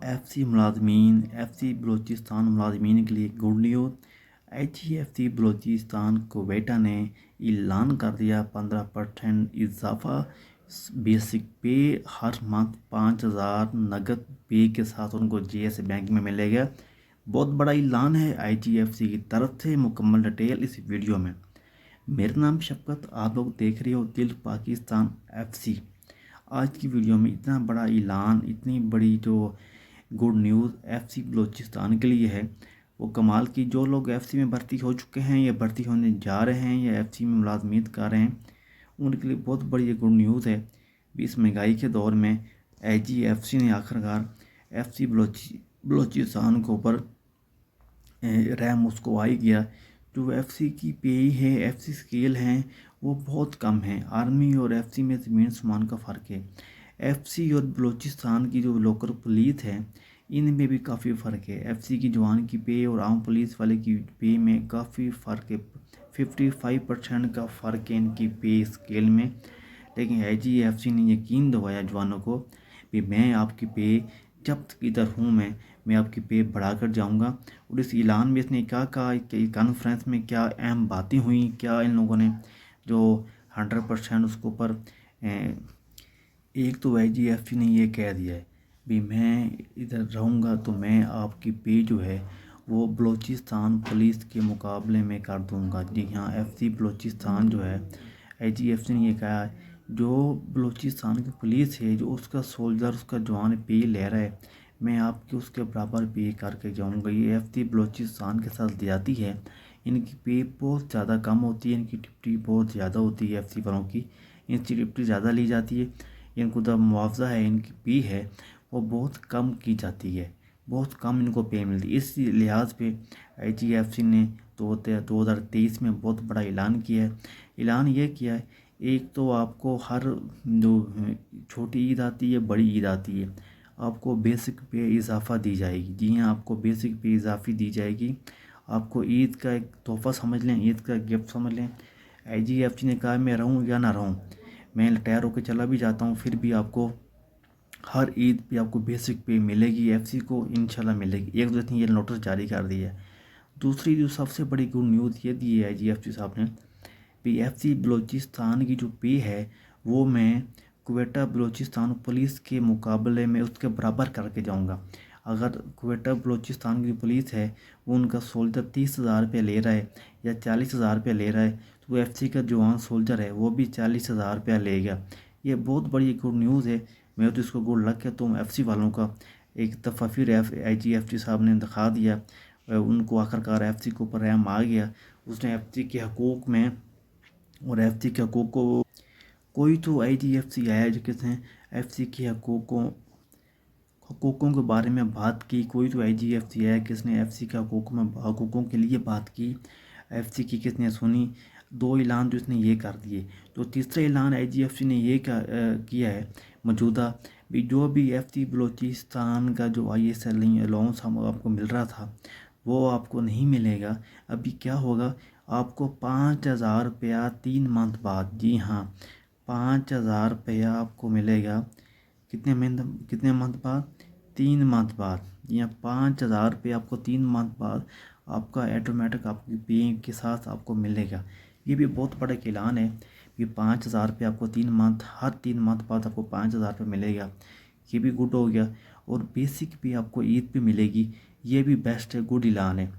FC मुलाजमीन FC Balochistan मुलाजमीन के लिए good news. HEFC Balochistan कुवेटा ने ऐलान कर दिया 15% इजाफा बेसिक पे हर मंथ 5,000 नगद पे के साथ उनको JS बैंक में मिलेगा। बहुत बड़ा ऐलान है IGFC की तरफ से। मुकम्मल डिटेल इस वीडियो में। मेरा नाम शफकत, आप लोग देख रहे हो दिल पाकिस्तान FC। आज की वीडियो में इतना बड़ा ऐलान, इतनी बड़ी जो गुड न्यूज़ FC बलूचिस्तान के लिए है वो कमाल की। जो लोग FC में भर्ती हो चुके हैं या भर्ती होने जा रहे हैं या FC में मुलाजमत कर रहे हैं उनके लिए बहुत बड़ी ये गुड न्यूज़ है। इस महंगाई के दौर में IGFC ने आखिरकार FC बलूचिस्तान के ऊपर रहम उसको आ ही गया। जो FC की पे है, FC स्केल हैं वो बहुत कम है। आर्मी और FC में ज़मीन आसमान का फ़र्क है। FC और बलूचिस्तान की जो लोकल पुलिस है इनमें भी काफ़ी फ़र्क है। FC की जवान की पे और आम पुलिस वाले की पे में काफ़ी फ़र्क है। 55% का फ़र्क है इनकी पे स्केल में। लेकिन IGFC ने यकीन दिलाया जवानों को कि मैं आपकी पे जब तक इधर हूँ मैं आपकी पे बढ़ा कर जाऊँगा। और इस ऐलान में इसने क्या कहा कि कॉन्फ्रेंस में क्या अहम बातें हुई, क्या इन लोगों ने जो 100% उसके ऊपर एक तो IGFC ने ये कह दिया है भी मैं इधर रहूँगा तो मैं आपकी पे जो है वो बलूचिस्तान पुलिस के मुकाबले में कर दूँगा। जी हाँ, FC बलूचिस्तान जो है IGFC ने ये कहा है जो बलूचिस्तान की पुलिस है, जो उसका सोल्जर, उसका जवान पे ले रहा है, मैं आपके उसके बराबर पे करके जाऊँगा। ये FC बलूचिस्तान के साथ ज़्यादती है। इनकी पे बहुत ज़्यादा कम होती है, इनकी ड्यूटी बहुत ज़्यादा होती है। FC वालों की इनकी ड्यूटी ज़्यादा ली जाती है। इनको जो मुआवजा है, इनकी पे है वो बहुत कम की जाती है, बहुत कम इनको पे मिलती है। इस लिहाज पे IGFC ने 2023 में बहुत बड़ा ऐलान किया है। ऐलान ये किया है, एक तो आपको हर जो छोटी ईद आती है, बड़ी ईद आती है, आपको बेसिक पे इजाफ़ा दी जाएगी। जी हाँ, आपको बेसिक पे इजाफ़ी दी जाएगी। आपको ईद का एक तोहफ़ा समझ लें, ईद का गिफ्ट समझ लें। IGFC ने कहा मैं रहूँ या ना रहूँ, मैं रिटायर होकर चला भी जाता हूँ फिर भी आपको हर ईद पे आपको बेसिक पे मिलेगी। FC को इंशाल्लाह मिलेगी। एक तो ये नोटिस जारी कर दिया है। दूसरी जो सबसे बड़ी गुड न्यूज़ ये दी है IGFC साहब ने भी FC बलूचिस्तान की जो पे है वो मैं क्वेटा बलूचिस्तान पुलिस के मुकाबले में उसके बराबर करके जाऊंगा। अगर क्वेटा बलूचिस्तान की पुलिस है वो उनका सोल्जर 30,000 रुपये ले रहा है या 40,000 रुपये ले रहा है तो FC का जवान सोल्जर है वो भी 40,000 रुपया लेगा। ये बहुत बड़ी गुड न्यूज़ है। मैं तो इसको गुड लक है। तो FC वालों का एक दफ़ा फिर IGFC साहब ने दिखा दिया, उनको आखिरकार FC के ऊपर रहम आ गया। उसने FC के हकूक़ में और FC के हकूक़ को कोई तो IGFC आया जो किसने FC के हकूक़ों के बारे में बात की। कोई तो IGFC आया किसने FC के हकूक़ों के लिए बात की। FC की किसने सुनी। दो ऐलान तो इसने ये कर दिए। तो तीसरा ऐलान IGFC ने ये किया है मौजूदा भी जो भी FC बलूचिस्तान का जो ISL अलाउंस हम आपको मिल रहा था वो आपको नहीं मिलेगा। अभी क्या होगा, आपको 5,000 रुपया 3 मंथ बाद, जी हाँ 5,000 रुपया आपको मिलेगा। कितने मंथ बाद? 3 मंथ बाद। या 5,000 रुपये आपको 3 मंथ बाद आपका ऑटोमेटिक आपकी पे के साथ आपको मिलेगा। ये भी बहुत बड़ा ऐलान है कि 5,000 रुपये आपको हर 3 मंथ बाद आपको 5,000 रुपये मिलेगा। ये भी गुड हो गया। और बेसिक भी आपको ईद पे मिलेगी। ये भी बेस्ट है, गुड ऐलान है।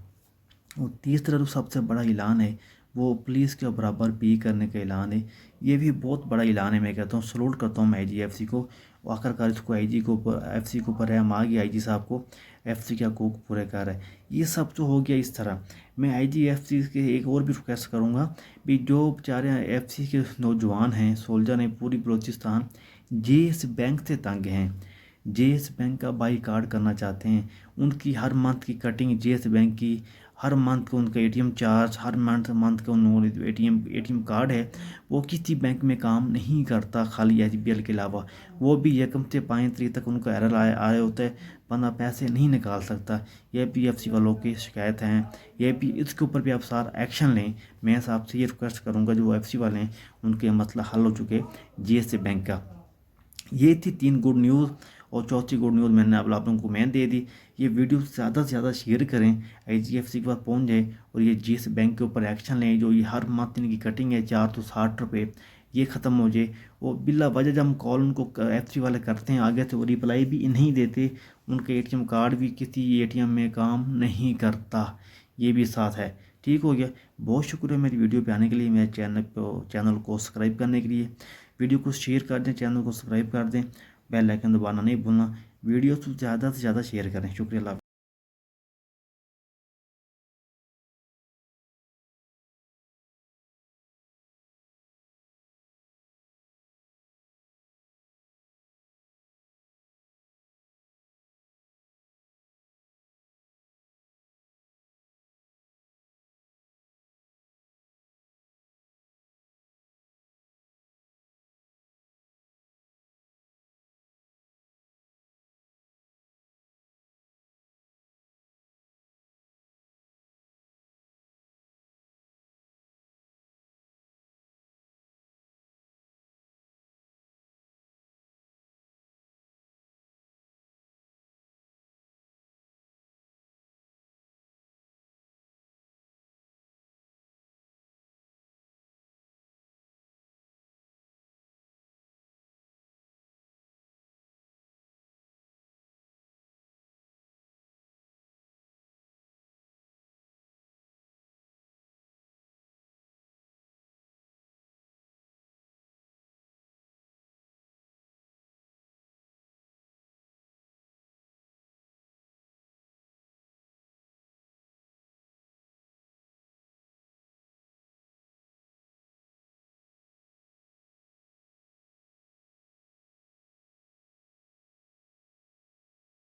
और तीसरा जो सबसे बड़ा ऐलान है वो पुलिस के बराबर पे करने का ऐलान है। ये भी बहुत बड़ा ऐलान है। मैं कहता हूँ सलूट करता हूँ मैं IGFC को। आखिरकार इसको FC को ऊपर रहम आ गया। IG साहब को FC के हकूक़ पूरे कर रहा है। ये सब तो हो गया इस तरह। मैं IGFC के एक और भी रिक्वेस्ट करूँगा भी जो बेचारे FC के नौजवान हैं, सोल्जर हैं, पूरी बलूचिस्तान JS बैंक से तंग हैं, JS बैंक का बाईकाट करना चाहते हैं, उनकी हर मंथ की कटिंग JS बैंक की, हर मंथ का उनका ATM चार्ज, हर मंथ का उन ATM कार्ड है वो किसी बैंक में काम नहीं करता खाली SBL के अलावा। वो भी 1 से 5 तारीख तक उनका एरर आया होता है, बंदा पैसे नहीं निकाल सकता। ये भी FC वालों की शिकायत हैं। ये भी इसके ऊपर भी आप सारा एक्शन लें। मैं आपसे ये रिक्वेस्ट करूँगा जो FC वाले हैं उनके मसला हल हो चुके JS बैंक का। ये थी 3 गुड न्यूज़। और चौथी गुड न्यूज़ मैंने आप लोगों को मैं दे दी। ये वीडियो ज़्यादा से ज़्यादा शेयर करें, IGFC के पास पहुँच जाए और ये जिस बैंक के ऊपर एक्शन लें, जो ये हर मंथ इनकी कटिंग है 460 ये ख़त्म हो जाए। और बिला वजह जब हम कॉल उनको FC वाले करते हैं आगे से वो रिप्लाई भी नहीं देते, उनके ATM कार्ड भी किसी ATM में काम नहीं करता, ये भी साथ है। ठीक हो गया। बहुत शुक्रिया मेरी वीडियो पे आने के लिए, मेरे चैनल को सब्सक्राइब करने के लिए। वीडियो को शेयर कर दें, चैनल को सब्सक्राइब कर दें, बेल आइकन दबाना नहीं भूलना। वीडियो को ज़्यादा से ज़्यादा शेयर करें। शुक्रिया।